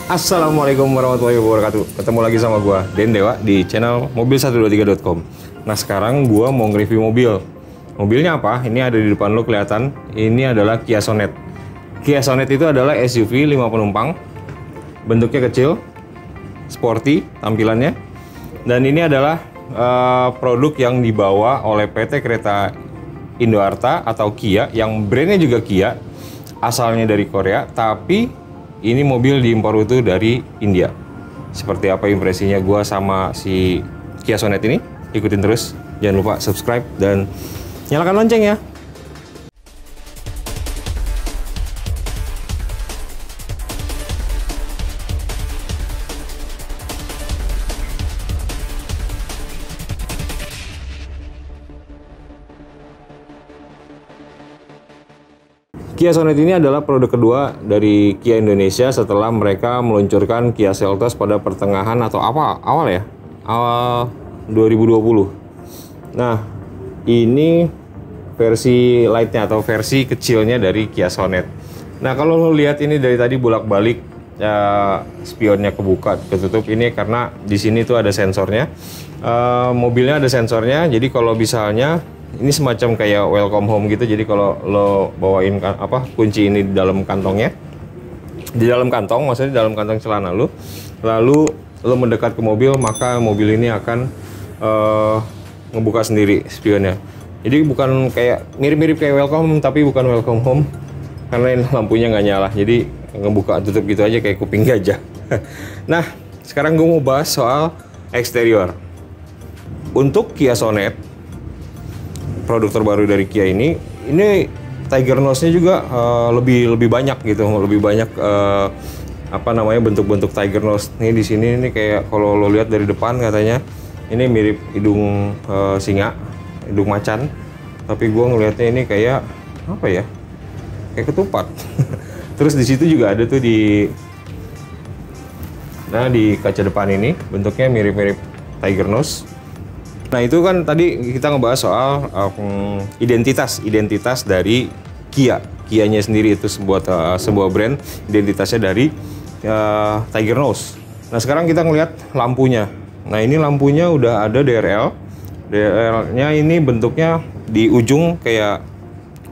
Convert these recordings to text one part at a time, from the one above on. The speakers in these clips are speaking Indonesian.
Assalamualaikum warahmatullahi wabarakatuh. Ketemu lagi sama gua Den Dewa di channel mobil123.com. Nah, sekarang gua mau nge-review mobil. Mobilnya apa? Ini ada di depan lo kelihatan. Ini adalah Kia Sonet. Kia Sonet itu adalah SUV 5 penumpang. Bentuknya kecil, sporty tampilannya. Dan ini adalah produk yang dibawa oleh PT Kereta Indoarta atau Kia, yang brandnya juga Kia, asalnya dari Korea, tapi ini mobil diimpor utuh dari India. Seperti apa impresinya gue sama si Kia Sonet ini? Ikutin terus. Jangan lupa subscribe dan nyalakan lonceng ya. Kia Sonet ini adalah produk kedua dari Kia Indonesia setelah mereka meluncurkan Kia Seltos pada pertengahan atau awal 2020. Nah, ini versi lightnya atau versi kecilnya dari Kia Sonet. Nah, kalau lo lihat ini dari tadi bolak-balik spionnya kebuka ketutup, ini karena di sini tuh ada sensornya. Mobilnya ada sensornya, jadi kalau misalnya ini semacam kayak welcome home gitu. Jadi kalau lo bawain kunci ini di dalam kantongnya, di dalam kantong, maksudnya di dalam kantong celana lo, lalu lo mendekat ke mobil, maka mobil ini akan ngebuka sendiri spionnya. Jadi bukan kayak mirip-mirip kayak welcome home, tapi bukan welcome home karena ini lampunya nggak nyala. Jadi ngebuka tutup gitu aja kayak kuping gajah. Nah, sekarang gue mau bahas soal eksterior. Untuk Kia Sonet, produk terbaru dari Kia ini Tiger Nose-nya juga lebih banyak gitu, lebih banyak bentuk-bentuk Tiger Nose. Nih di sini ini kayak kalau lo lihat dari depan katanya ini mirip hidung singa, hidung macan. Tapi gue ngelihatnya ini kayak apa ya? Kayak ketupat. Terus di situ juga ada tuh di kaca depan ini bentuknya mirip-mirip Tiger Nose. Nah, itu kan tadi kita ngebahas soal identitas dari Kia. Kianya sendiri itu sebuah brand, identitasnya dari Tiger Nose. Nah, sekarang kita ngelihat lampunya. Nah, ini lampunya udah ada DRL. DRL-nya ini bentuknya di ujung kayak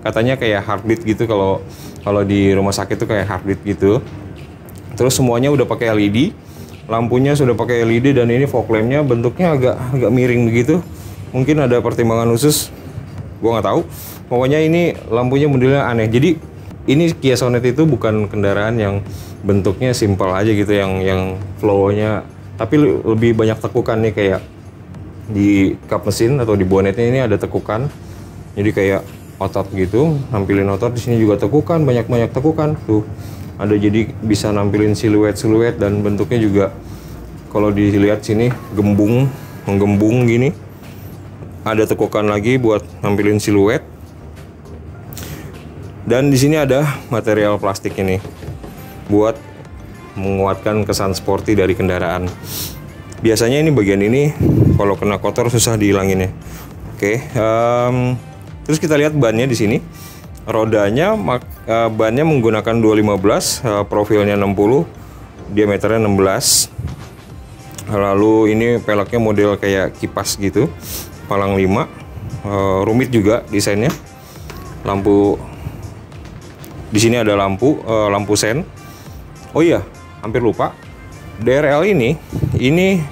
katanya kayak heartbeat gitu, kalau di rumah sakit tuh kayak heartbeat gitu. Terus semuanya udah pakai LED. Lampunya sudah pakai LED dan ini fog lamp-nya bentuknya agak miring begitu. Mungkin ada pertimbangan khusus, gua nggak tahu. Pokoknya ini lampunya modelnya aneh. Jadi ini Kia Sonet itu bukan kendaraan yang bentuknya simple aja gitu, yang flow-nya, tapi lebih banyak tekukan nih, kayak di kap mesin atau di bonetnya ini ada tekukan. Jadi kayak otot gitu, nampilin otot. Di sini juga tekukan, banyak tekukan tuh. Ada, jadi bisa nampilin siluet dan bentuknya juga kalau dilihat sini menggembung gini. Ada tekukan lagi buat nampilin siluet. Dan di sini ada material plastik ini buat menguatkan kesan sporty dari kendaraan. Biasanya ini bagian ini kalau kena kotor susah dihilanginnya. Oke, terus kita lihat bannya di sini. Rodanya, bannya menggunakan 215, profilnya 60, diameternya 16. Lalu ini peleknya model kayak kipas gitu, palang 5. Rumit juga desainnya. Lampu di sini ada lampu sen. Oh iya, hampir lupa. DRL ini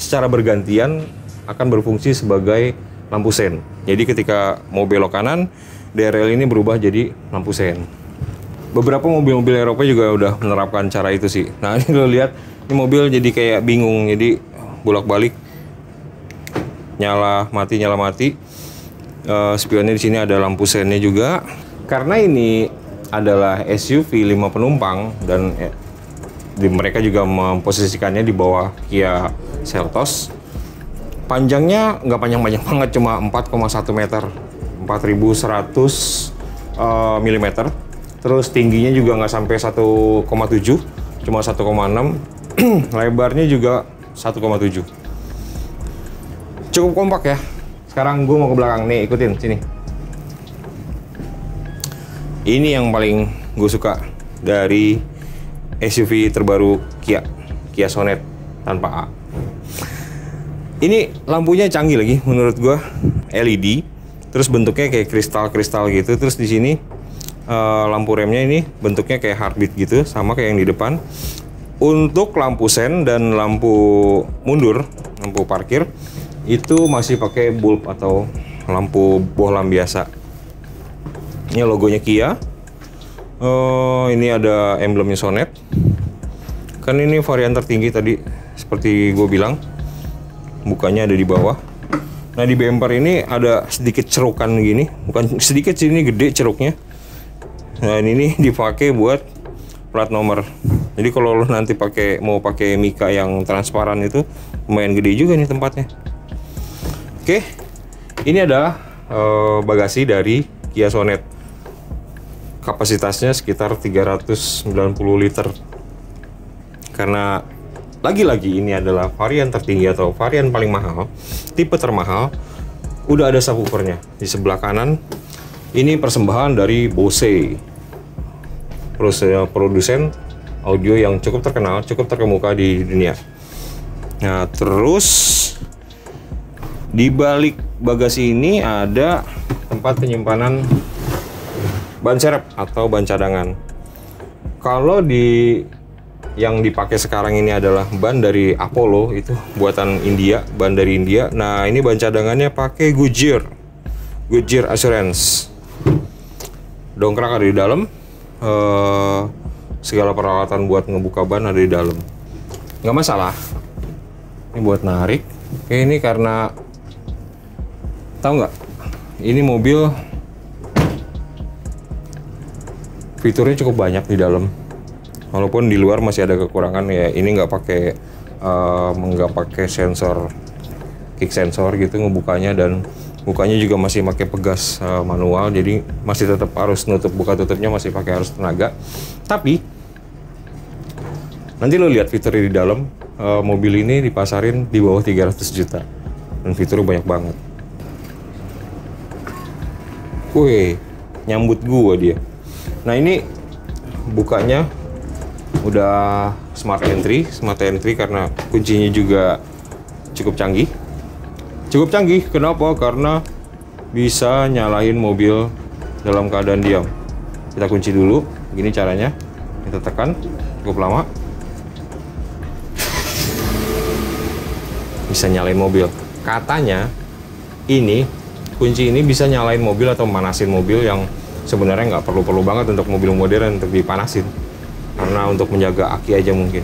secara bergantian akan berfungsi sebagai lampu sen. Jadi ketika mau belok kanan, DRL ini berubah jadi lampu sen. Beberapa mobil-mobil Eropa juga udah menerapkan cara itu sih. Nah, ini lo lihat, ini mobil jadi kayak bingung, jadi bolak-balik nyala mati. Spionnya di sini ada lampu sennya juga. Karena ini adalah SUV 5 penumpang dan mereka juga memposisikannya di bawah Kia Seltos. Panjangnya nggak panjang-panjang banget, cuma 4,1 meter. 4100 mm. Terus tingginya juga nggak sampai 1,7, cuma 1,6. Lebarnya juga 1,7. Cukup kompak ya. Sekarang gue mau ke belakang nih, ikutin sini. Ini yang paling gue suka dari SUV terbaru Kia, Kia Sonet tanpa A. Ini lampunya canggih lagi menurut gua, LED. Terus bentuknya kayak kristal-kristal gitu. Terus di sini lampu remnya ini bentuknya kayak heartbeat gitu, sama kayak yang di depan. Untuk lampu sen dan lampu mundur, lampu parkir itu masih pakai bulb atau lampu bohlam biasa. Ini logonya Kia. Ini ada emblemnya Sonet. Kan ini varian tertinggi tadi, seperti gue bilang, mukanya ada di bawah. Nah di bumper ini ada sedikit cerukan gini, bukan sedikit sih, ini gede ceruknya. Nah ini dipakai buat plat nomor. Jadi kalau lo nanti mau pakai Mika yang transparan itu lumayan gede juga nih tempatnya. Oke, ini adalah bagasi dari Kia Sonet. Kapasitasnya sekitar 390 liter. Karena lagi-lagi ini adalah varian tertinggi atau varian paling mahal, tipe termahal, udah ada subwoofernya. Di sebelah kanan ini persembahan dari Bose, produsen audio yang cukup terkenal, cukup terkemuka di dunia. Nah, terus di balik bagasi ini ada tempat penyimpanan ban serep atau ban cadangan. Kalau yang dipakai sekarang ini adalah ban dari Apollo, itu buatan India, ban dari India. Nah, ini ban cadangannya pakai Goodyear Assurance. Dongkrak ada di dalam. Segala peralatan buat ngebuka ban ada di dalam. Nggak masalah. Ini buat narik. Oke, ini karena tahu nggak? Ini mobil fiturnya cukup banyak di dalam. Walaupun di luar masih ada kekurangan ya. Ini nggak pakai sensor, kick sensor gitu ngebukanya, dan bukanya juga masih pakai pegas manual. Jadi masih tetap harus buka tutupnya masih pakai arus tenaga. Tapi nanti lo lihat fiturnya di dalam. Mobil ini dipasarin di bawah 300 juta dan fiturnya banyak banget. Wih, nyambut gua dia. Nah, ini bukanya udah smart entry karena kuncinya juga cukup canggih. Kenapa? Karena bisa nyalain mobil dalam keadaan diam. Kita kunci dulu, begini caranya. Kita tekan cukup lama, bisa nyalain mobil. Katanya kunci ini bisa nyalain mobil atau manasin mobil yang sebenarnya nggak perlu banget untuk mobil modern untuk dipanasin, karena untuk menjaga aki aja mungkin.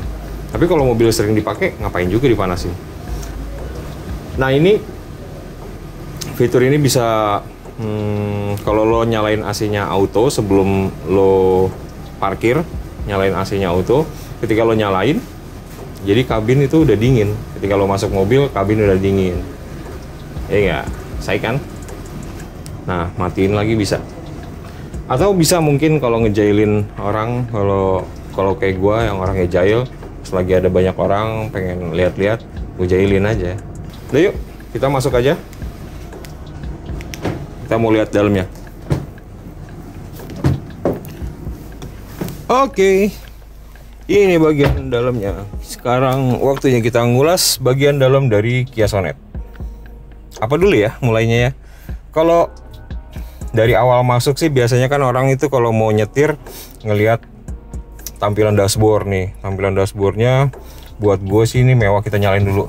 Tapi kalau mobil sering dipakai, ngapain juga dipanasin. Nah, ini fitur ini bisa kalau lo nyalain AC-nya auto sebelum lo parkir, nyalain AC-nya auto. Ketika lo nyalain, jadi kabin itu udah dingin. Ketika lo masuk mobil, kabin udah dingin. Iya, saya kan. Nah, matiin lagi bisa. Atau bisa mungkin kalau ngejailin orang, kalau kayak gua yang orangnya jail, pas lagi ada banyak orang pengen lihat-lihat, gue jailin aja. Udah yuk, kita masuk aja. Kita mau lihat dalamnya. Oke. Ini bagian dalamnya. Sekarang waktunya kita ngulas bagian dalam dari Kia Sonet. Apa dulu ya mulainya ya? Kalau dari awal masuk sih biasanya kan orang itu kalau mau nyetir ngelihat tampilan dashboard nih. Tampilan dashboardnya buat gue sih ini mewah. Kita nyalain dulu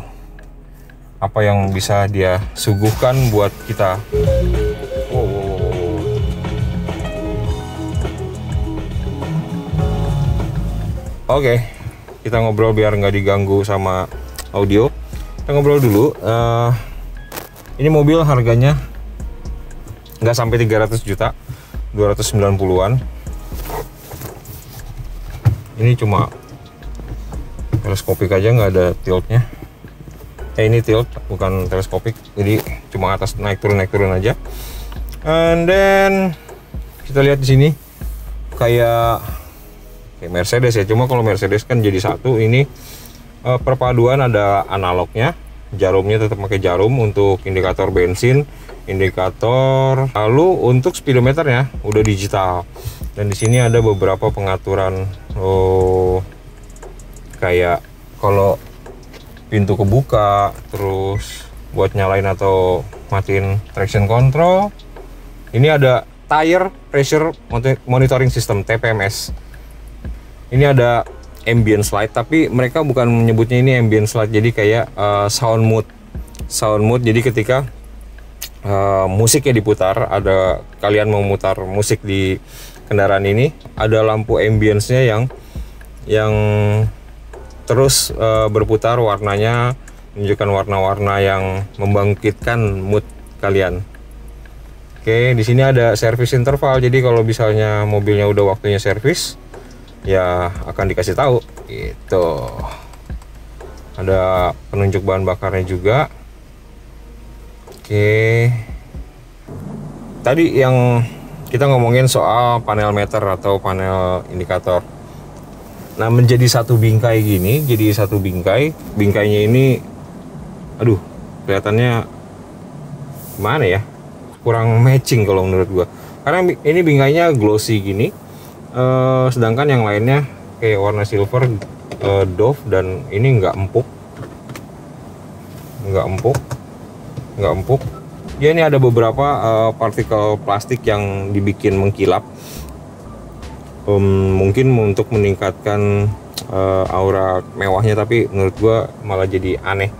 apa yang bisa dia suguhkan buat kita. Oke, kita ngobrol biar nggak diganggu sama audio. Kita ngobrol dulu. Ini mobil harganya nggak sampai 300 juta, 290-an. Ini cuma teleskopik aja, nggak ada tiltnya. Ini tilt, bukan teleskopik, jadi cuma atas naik turun aja. And then kita lihat di sini kayak Mercedes ya, cuma kalau Mercedes kan jadi satu. Ini perpaduan, ada analognya, jarumnya tetap pakai jarum untuk indikator bensin, indikator, lalu untuk speedometernya udah digital. Dan di sini ada beberapa pengaturan kayak kalau pintu kebuka, terus buat nyalain atau matiin traction control. Ini ada tire pressure monitoring system TPMS. Ini ada ambient slide, tapi mereka bukan menyebutnya ini ambient slide, jadi kayak sound mode. Jadi ketika musiknya diputar, ada kalian mau mutar musik di kendaraan ini, ada lampu ambience-nya yang terus berputar warnanya, menunjukkan warna-warna yang membangkitkan mood kalian. Oke, di sini ada service interval, jadi kalau misalnya mobilnya udah waktunya servis, ya akan dikasih tahu. Gitu. Ada penunjuk bahan bakarnya juga. Oke, tadi yang kita ngomongin soal panel meter atau panel indikator. Nah, menjadi satu bingkai gini, bingkainya ini, aduh, kelihatannya gimana ya? Kurang matching kalau menurut gua. Karena ini bingkainya glossy gini, sedangkan yang lainnya kayak warna silver, doff, dan ini nggak empuk. Ya, ini ada beberapa partikel plastik yang dibikin mengkilap, mungkin untuk meningkatkan aura mewahnya, tapi menurut gua malah jadi aneh.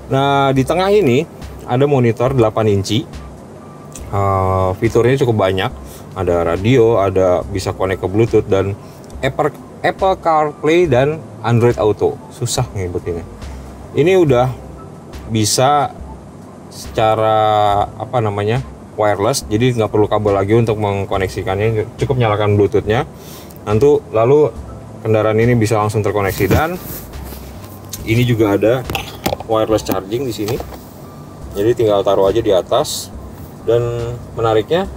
Nah, di tengah ini ada monitor 8 inci, fiturnya cukup banyak, ada radio, ada bisa connect ke Bluetooth, dan Apple CarPlay dan Android Auto. Susah nyebutinnya. Ini udah bisa secara wireless, jadi nggak perlu kabel lagi untuk mengkoneksikannya, cukup nyalakan Bluetoothnya, lalu kendaraan ini bisa langsung terkoneksi. Dan ini juga ada wireless charging di sini, jadi tinggal taruh aja di atas. Dan menariknya,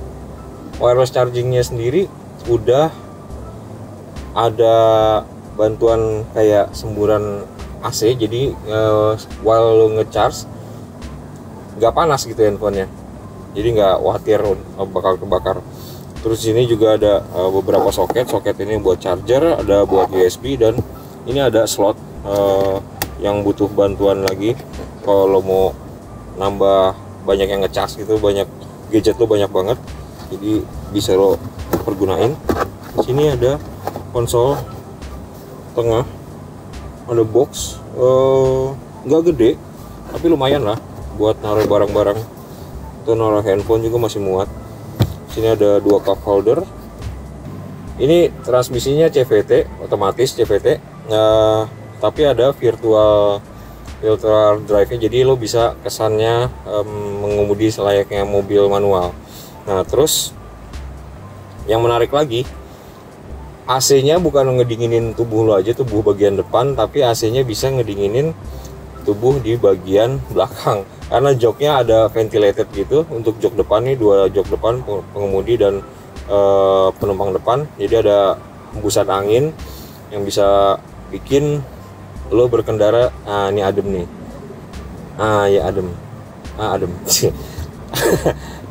wireless chargingnya sendiri udah ada bantuan kayak semburan AC, jadi while lo ngecharge nggak panas gitu handphonenya, jadi nggak khawatir bakal kebakar. Terus ini juga ada beberapa soket ini buat charger, ada buat USB, dan ini ada slot yang butuh bantuan lagi kalau mau nambah banyak yang ngecas gitu, banyak gadget lo banyak banget, jadi bisa lo pergunain. Di sini ada konsol tengah, ada box, nggak gede tapi lumayan lah buat naruh barang-barang, atau naruh handphone juga masih muat. Sini ada 2 cup holder. Ini transmisinya CVT, otomatis CVT, tapi ada virtual drive-nya, jadi lo bisa kesannya mengemudi selayaknya mobil manual. Nah, terus yang menarik lagi, AC-nya bukan ngedinginin tubuh lo aja, tubuh bagian depan, tapi AC-nya bisa ngedinginin tubuh di bagian belakang, karena joknya ada ventilated gitu. Untuk jok depan nih, 2 jok depan, pengemudi dan penumpang depan, jadi ada hembusan angin yang bisa bikin lo berkendara. Nah, ini adem nih, adem.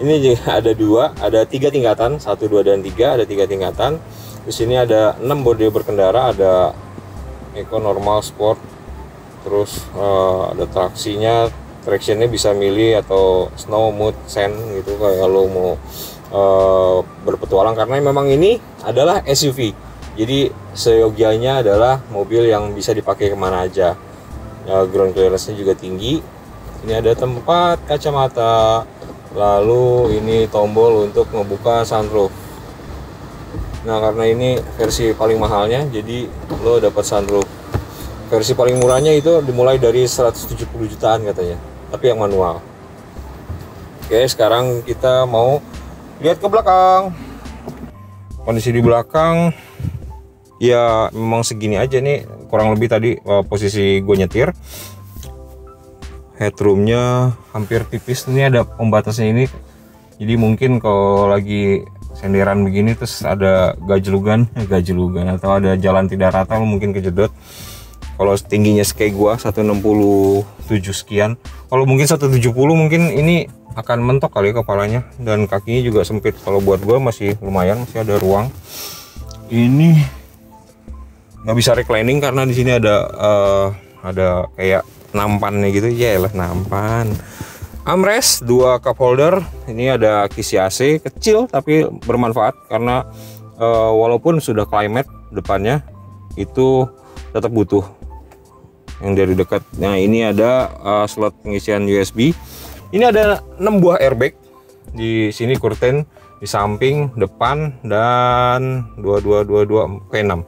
Ini juga ada 3 tingkatan, 1, 2, dan 3, ada 3 tingkatan. Di sini ada 6 mode berkendara, ada Eco, Normal, Sport, terus ada tractionnya bisa milih, atau Snow, Mud, Sand gitu, kayak lo mau berpetualang. Karena memang ini adalah SUV, jadi seyogianya adalah mobil yang bisa dipakai kemana aja. Ground clearance-nya juga tinggi. Ini ada tempat kacamata, lalu ini tombol untuk membuka sunroof. Nah, karena ini versi paling mahalnya, jadi lo dapat sunroof. Versi paling murahnya itu dimulai dari 170 jutaan katanya, tapi yang manual. Oke, sekarang kita mau lihat ke belakang. Kondisi di belakang ya memang segini aja nih, kurang lebih tadi posisi gue nyetir. Headroomnya hampir tipis. Ini ada pembatasnya ini, jadi mungkin kalau lagi senderan begini terus ada gajelugan atau ada jalan tidak rata, mungkin kejedot. Kalau tingginya kayak gua 167 sekian, kalau mungkin 170 mungkin ini akan mentok kali kepalanya, dan kakinya juga sempit. Kalau buat gua masih lumayan, masih ada ruang. Ini nggak bisa reclining karena di sini ada kayak nampannya gitu. Ya lah, nampan. Armrest, 2 cup holder. Ini ada kisi AC kecil tapi bermanfaat karena walaupun sudah climate depannya itu tetap butuh yang dari dekat. Nah, ini ada slot pengisian USB. Ini ada 6 buah airbag di sini, curtain di samping, depan, dan 2 ke 6.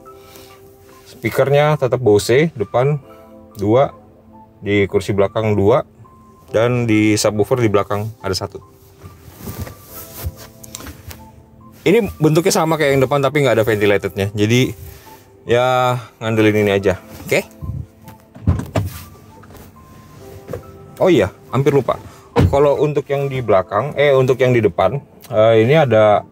Speakernya tetap Bose, depan 2, di kursi belakang 2, dan di subwoofer di belakang ada 1. Ini bentuknya sama kayak yang depan tapi nggak ada ventilatednya, jadi ya ngandelin ini aja. Oke. Oh iya, hampir lupa. Kalau untuk yang di belakang, untuk yang di depan, ini ada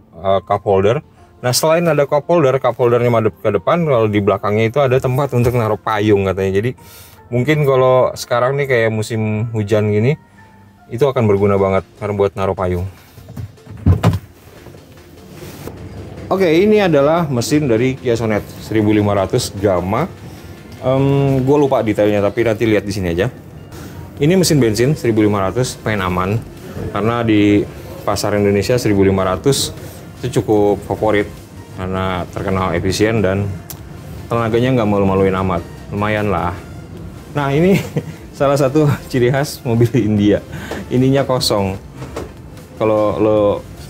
cup holder. Nah, selain ada cup holdernya madep ke depan, kalau di belakangnya itu ada tempat untuk naruh payung katanya. Jadi mungkin kalau sekarang nih kayak musim hujan gini, itu akan berguna banget karena buat naruh payung. Oke, ini adalah mesin dari Kia Sonet 1500 Gamma. Gue lupa detailnya, tapi nanti lihat di sini aja. Ini mesin bensin 1500, pengen aman karena di pasar Indonesia 1500 itu cukup favorit karena terkenal efisien dan tenaganya nggak malu-maluin amat, lumayan lah. Nah, ini salah satu ciri khas mobil India, ininya kosong. Kalau lo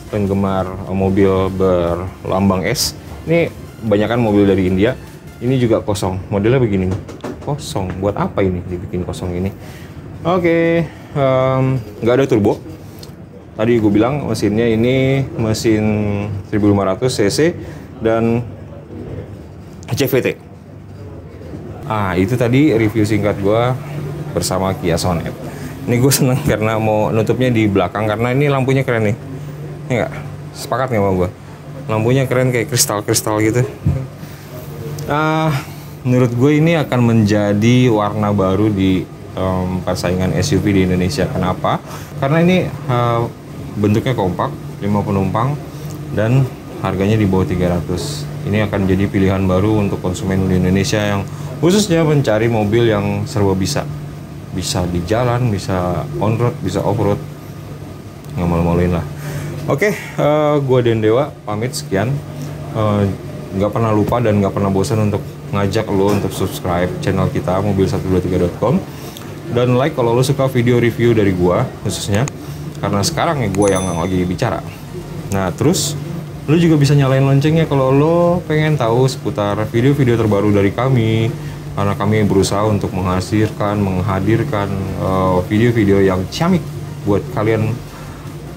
penggemar mobil berlambang S, ini kebanyakan mobil dari India, ini juga kosong, modelnya begini nih, kosong. Buat apa ini dibikin kosong ini? Oke, nggak ada turbo. Tadi gue bilang mesinnya ini mesin 1500 cc dan CVT. Itu tadi review singkat gue bersama Kia Sonet. Ini gue seneng karena mau nutupnya di belakang karena ini lampunya keren nih. Ini nggak? Sepakat nggak sama gue? Lampunya keren kayak kristal-kristal gitu. Menurut gue ini akan menjadi warna baru di persaingan SUV di Indonesia. Kenapa? Karena ini bentuknya kompak, 5 penumpang, dan harganya di bawah 300. Ini akan jadi pilihan baru untuk konsumen di Indonesia yang khususnya mencari mobil yang serba bisa. Bisa di jalan, bisa on-road, bisa off-road. Nggak malu-maluin lah. Oke, gue Dendewa, pamit sekian. Nggak pernah lupa dan nggak pernah bosan untuk ngajak lo untuk subscribe channel kita mobil123.com. Dan like kalau lo suka video review dari gua khususnya karena sekarang ya gua yang lagi bicara. Nah, terus lo juga bisa nyalain loncengnya kalau lo pengen tahu seputar video-video terbaru dari kami, karena kami berusaha untuk menghadirkan video-video yang ciamik buat kalian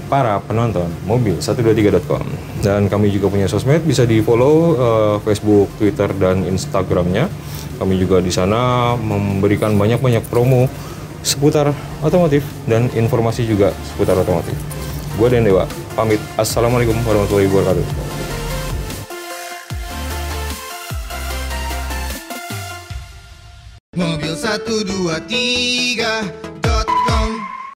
para penonton mobil123.com. Dan kami juga punya sosmed, bisa di follow Facebook, Twitter, dan Instagramnya. Kami juga di sana memberikan banyak promo seputar otomotif dan informasi juga seputar otomotif. Gue Dendewa, pamit. Assalamualaikum warahmatullahi wabarakatuh. Mobil 123